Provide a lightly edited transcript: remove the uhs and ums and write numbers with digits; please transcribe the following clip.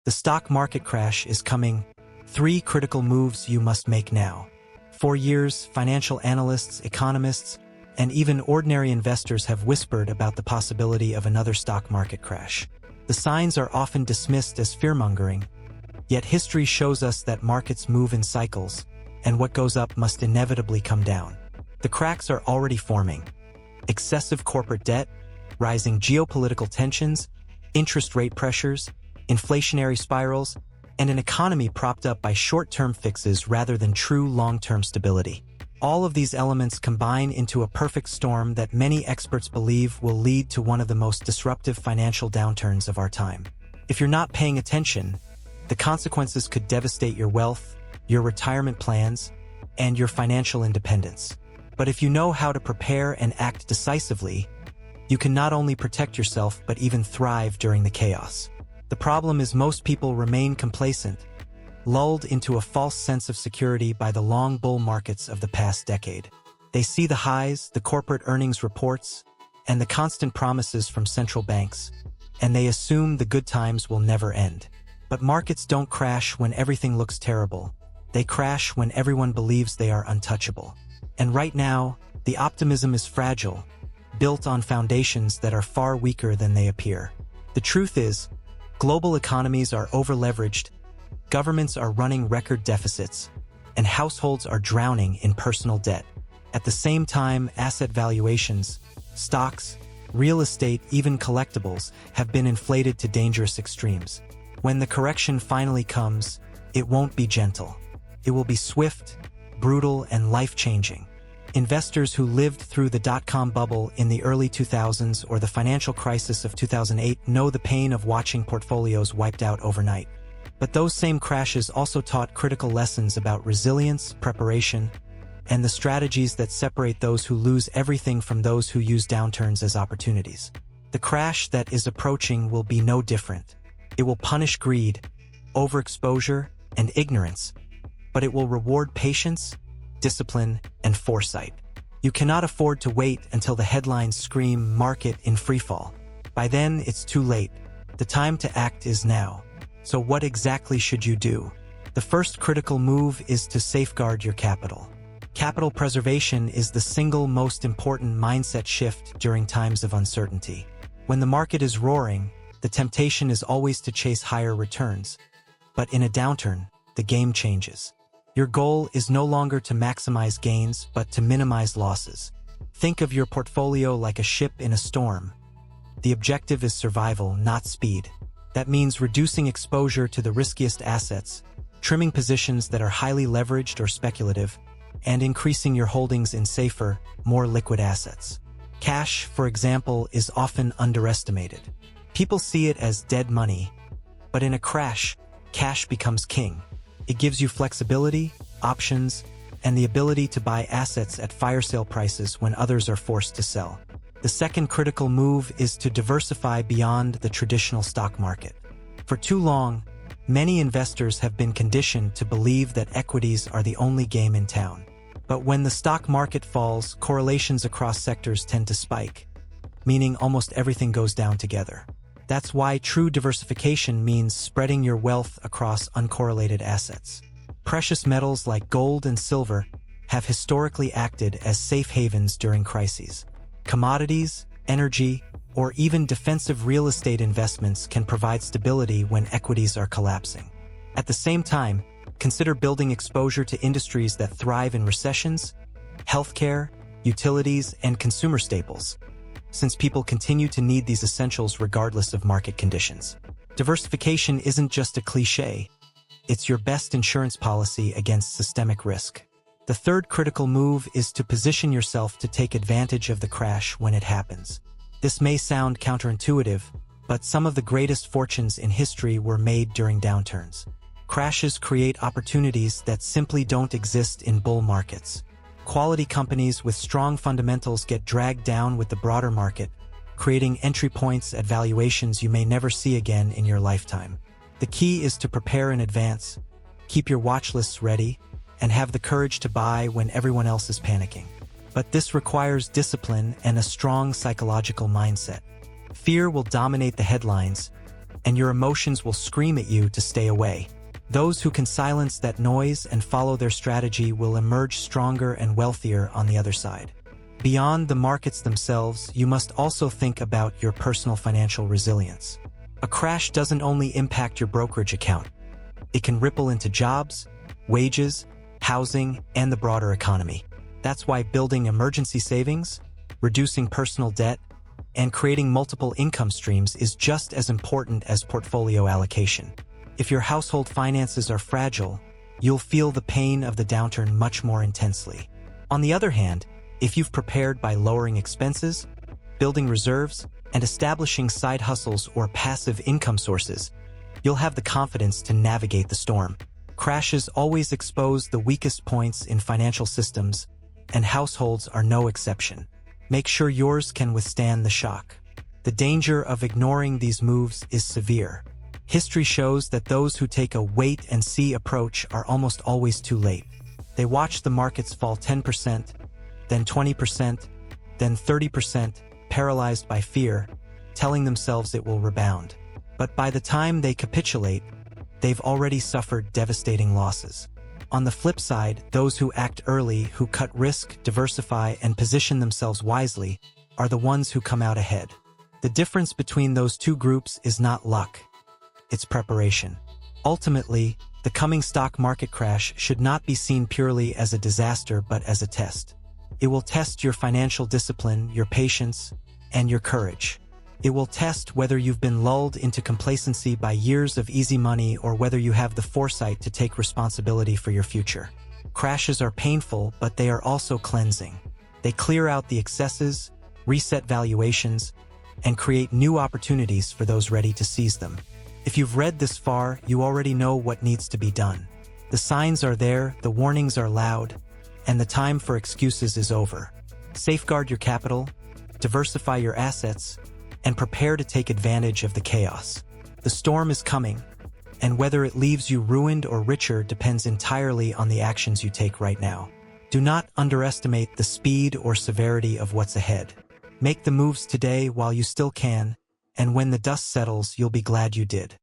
The stock market crash is coming. 3 critical moves you must make now. For years, financial analysts, economists, and even ordinary investors have whispered about the possibility of another stock market crash. The signs are often dismissed as fear-mongering, yet history shows us that markets move in cycles, and what goes up must inevitably come down. The cracks are already forming. Excessive corporate debt, rising geopolitical tensions, interest rate pressures, inflationary spirals, and an economy propped up by short-term fixes rather than true long-term stability. All of these elements combine into a perfect storm that many experts believe will lead to one of the most disruptive financial downturns of our time. If you're not paying attention, the consequences could devastate your wealth, your retirement plans, and your financial independence. But if you know how to prepare and act decisively, you can not only protect yourself but even thrive during the chaos. The problem is most people remain complacent, lulled into a false sense of security by the long bull markets of the past decade. They see the highs, the corporate earnings reports, and the constant promises from central banks, and they assume the good times will never end. But markets don't crash when everything looks terrible. They crash when everyone believes they are untouchable. And right now, the optimism is fragile, built on foundations that are far weaker than they appear. The truth is, global economies are over-leveraged, governments are running record deficits, and households are drowning in personal debt. At the same time, asset valuations, stocks, real estate, even collectibles, have been inflated to dangerous extremes. When the correction finally comes, it won't be gentle. It will be swift, brutal, and life-changing. Investors who lived through the dot-com bubble in the early 2000s or the financial crisis of 2008 know the pain of watching portfolios wiped out overnight. But those same crashes also taught critical lessons about resilience, preparation, and the strategies that separate those who lose everything from those who use downturns as opportunities. The crash that is approaching will be no different. It will punish greed, overexposure, and ignorance, but it will reward patience, discipline, and foresight. You cannot afford to wait until the headlines scream "market in freefall." By then, it's too late. The time to act is now. So what exactly should you do? The first critical move is to safeguard your capital. Capital preservation is the single most important mindset shift during times of uncertainty. When the market is roaring, the temptation is always to chase higher returns. But in a downturn, the game changes. Your goal is no longer to maximize gains, but to minimize losses. Think of your portfolio like a ship in a storm. The objective is survival, not speed. That means reducing exposure to the riskiest assets, trimming positions that are highly leveraged or speculative, and increasing your holdings in safer, more liquid assets. Cash, for example, is often underestimated. People see it as dead money, but in a crash, cash becomes king. It gives you flexibility, options, and the ability to buy assets at fire sale prices when others are forced to sell. The second critical move is to diversify beyond the traditional stock market. For too long, many investors have been conditioned to believe that equities are the only game in town. But when the stock market falls, correlations across sectors tend to spike, meaning almost everything goes down together. That's why true diversification means spreading your wealth across uncorrelated assets. Precious metals like gold and silver have historically acted as safe havens during crises. Commodities, energy, or even defensive real estate investments can provide stability when equities are collapsing. At the same time, consider building exposure to industries that thrive in recessions, healthcare, utilities, and consumer staples, since people continue to need these essentials regardless of market conditions. Diversification isn't just a cliché. It's your best insurance policy against systemic risk. The third critical move is to position yourself to take advantage of the crash when it happens. This may sound counterintuitive, but some of the greatest fortunes in history were made during downturns. Crashes create opportunities that simply don't exist in bull markets. Quality companies with strong fundamentals get dragged down with the broader market, creating entry points at valuations you may never see again in your lifetime. The key is to prepare in advance, keep your watch lists ready, and have the courage to buy when everyone else is panicking. But this requires discipline and a strong psychological mindset. Fear will dominate the headlines, and your emotions will scream at you to stay away. Those who can silence that noise and follow their strategy will emerge stronger and wealthier on the other side. Beyond the markets themselves, you must also think about your personal financial resilience. A crash doesn't only impact your brokerage account. It can ripple into jobs, wages, housing, and the broader economy. That's why building emergency savings, reducing personal debt, and creating multiple income streams is just as important as portfolio allocation. If your household finances are fragile, you'll feel the pain of the downturn much more intensely. On the other hand, if you've prepared by lowering expenses, building reserves, and establishing side hustles or passive income sources, you'll have the confidence to navigate the storm. Crashes always expose the weakest points in financial systems, and households are no exception. Make sure yours can withstand the shock. The danger of ignoring these moves is severe. History shows that those who take a wait-and-see approach are almost always too late. They watch the markets fall 10%, then 20%, then 30%, paralyzed by fear, telling themselves it will rebound. But by the time they capitulate, they've already suffered devastating losses. On the flip side, those who act early, who cut risk, diversify, and position themselves wisely, are the ones who come out ahead. The difference between those two groups is not luck. It's preparation. Ultimately, the coming stock market crash should not be seen purely as a disaster but as a test. It will test your financial discipline, your patience, and your courage. It will test whether you've been lulled into complacency by years of easy money or whether you have the foresight to take responsibility for your future. Crashes are painful, but they are also cleansing. They clear out the excesses, reset valuations, and create new opportunities for those ready to seize them. If you've read this far, you already know what needs to be done. The signs are there, the warnings are loud, and the time for excuses is over. Safeguard your capital, diversify your assets, and prepare to take advantage of the chaos. The storm is coming, and whether it leaves you ruined or richer depends entirely on the actions you take right now. Do not underestimate the speed or severity of what's ahead. Make the moves today while you still can, and when the dust settles, you'll be glad you did.